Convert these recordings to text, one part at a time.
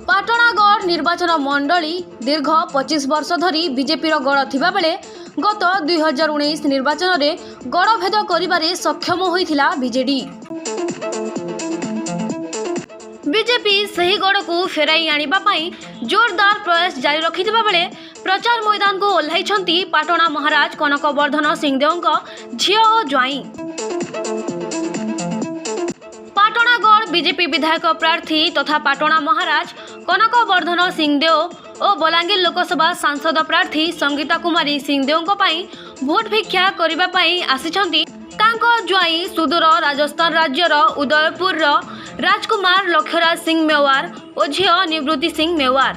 पाटणागढ़ निर्वाचन मंडली दीर्घ 25 वर्ष धरी बीजेपी गढ़ थिबा बेले गत 2019 निर्वाचन में गढ़भेद करिबारे सक्षम होइथिला बीजेडी। बीजेपी सही गढ़ को फेराई आनिबा पई जोरदार प्रयास जारी रखिथिबा बेले प्रचार मैदान को ओह्लाइछंती पाटणा महाराज कनकवर्धन सिंहदेव झियो और ज्वाई। पाटणागढ़ बीजेपी विधायक प्रार्थी तथा पाटणा महाराज कनकवर्धन सिंहदेव और बलांगीर लोकसभा सांसद प्रार्थी संगीता कुमारी सिंहदेव भोट भिक्षा करबा पई आसिछंती तांको ज्वाई सुदूर राजस्थान राज्यर उदयपुर राजकुमार लक्ष्यराज सिंह मेवार और झियो निवृत्ति सिंह मेवार।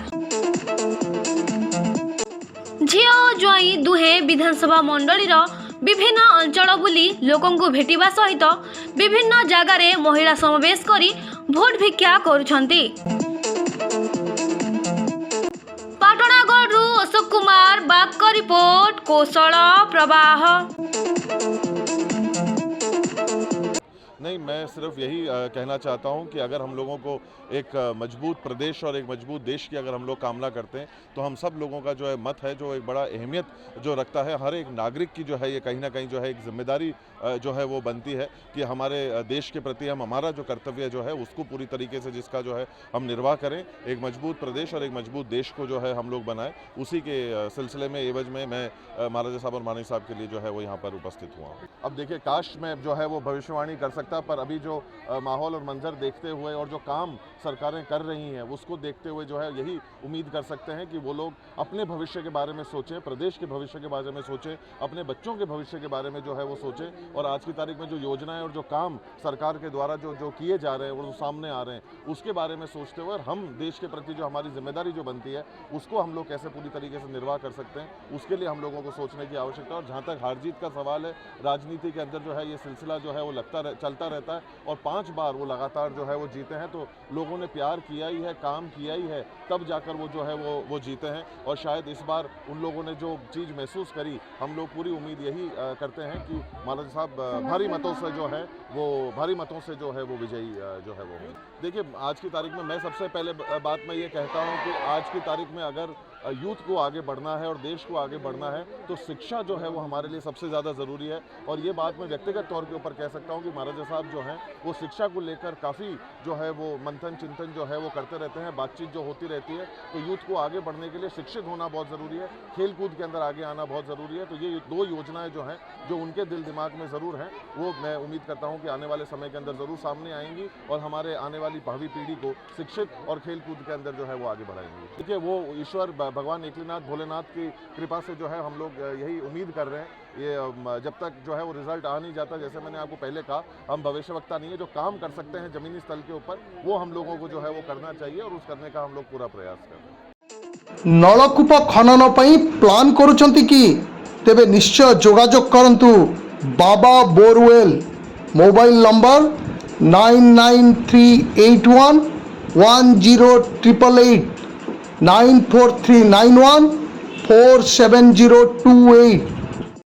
झियो और ज्वाई दुहे विधानसभा मंडलीर विभिन्न अंचल बुली लोकों को भेटिबा सहित विभिन्न जगार महिला समावेश करी भोट भिक्षा करुछंती। पाटणागढ़ अशोक कुमार बाग का रिपोर्ट कौशल प्रवाह। नहीं, मैं सिर्फ यही कहना चाहता हूं कि अगर हम लोगों को एक मजबूत प्रदेश और एक मजबूत देश की अगर हम लोग कामना करते हैं तो हम सब लोगों का जो है मत है जो एक बड़ा अहमियत जो रखता है। हर एक नागरिक की जो है ये कहीं ना कहीं जो है एक जिम्मेदारी जो है वो बनती है कि हमारे देश के प्रति हम हमारा जो कर्तव्य जो है उसको पूरी तरीके से जिसका जो है हम निर्वाह करें। एक मजबूत प्रदेश और एक मजबूत देश को जो है हम लोग बनाएं। उसी के सिलसिले में एवज में मैं महाराजा साहब और मानी साहब के लिए जो है वो यहाँ पर उपस्थित हुआ हूँ। अब देखिए, काश में जो है वो भविष्यवाणी कर सकता, पर अभी जो माहौल और मंजर देखते हुए और जो काम सरकारें कर रही हैं उसको देखते हुए जो है यही उम्मीद कर सकते हैं कि वो लोग अपने भविष्य के बारे में सोचें, प्रदेश के भविष्य के बारे में सोचें, अपने बच्चों के भविष्य के बारे में जो है वो सोचें। और आज की तारीख में जो योजनाएं और जो काम सरकार के द्वारा जो किए जा रहे हैं और जो सामने आ रहे हैं उसके बारे में सोचते हुए हम देश के प्रति जो हमारी जिम्मेदारी जो बनती है उसको हम लोग कैसे पूरी तरीके से निर्वाह कर सकते हैं, उसके लिए हम लोगों को सोचने की आवश्यकता है। और जहाँ तक हार जीत का सवाल है, राजनीति के अंदर जो है ये सिलसिला जो है वो चलता रहता है और 5 बार वो लगातार जो है वो जीते हैं तो लोगों ने प्यार किया ही है, काम किया ही है, तब जाकर वो जो है वो जीते हैं। और शायद इस बार उन लोगों ने जो चीज़ महसूस करी, हम लोग पूरी उम्मीद यही करते हैं कि महाराज साहब भारी मतों से जो है वो विजयी जो है वो। देखिए, आज की तारीख में मैं सबसे पहले बात मैं ये कहता हूँ कि आज की तारीख में अगर यूथ को आगे बढ़ना है और देश को आगे बढ़ना है तो शिक्षा जो है वो हमारे लिए सबसे ज़्यादा ज़रूरी है। और ये बात मैं व्यक्तिगत तौर के ऊपर कह सकता हूँ कि महाराजा साहब जो हैं वो शिक्षा को लेकर काफ़ी जो है वो मंथन चिंतन जो है वो करते रहते हैं, बातचीत जो होती रहती है। तो यूथ को आगे बढ़ने के लिए शिक्षित होना बहुत ज़रूरी है, खेल कूद के अंदर आगे आना बहुत ज़रूरी है। तो ये 2 योजनाएँ जो हैं जो उनके दिल दिमाग में ज़रूर हैं वो मैं उम्मीद करता हूँ कि आने वाले समय के अंदर ज़रूर सामने आएंगी और हमारे आने वाली भावी पीढ़ी को शिक्षित और खेल कूद के अंदर जो है वो आगे बढ़ाएंगी। देखिए, वो ईश्वर भगवान एकलीनाथ भोलेनाथ की कृपा से जो है हम लोग यही उम्मीद कर रहे हैं। ये जब तक जो है वो रिजल्ट आ नहीं जाता, जैसे मैंने आपको पहले कहा, हम भविष्यवक्ता नहीं है, जो काम कर सकते हैं जमीनी स्तर के ऊपर वो हम लोगों को जो है वो करना चाहिए और उस करने का हम लोग पूरा प्रयास कर रहे हैं। नलकूप खनन पई प्लान करूछंती कि तेबे निश्चय जोगाजोग करंतु बाबा बोरवेल। Mobile number 99381 10888 94391 47028।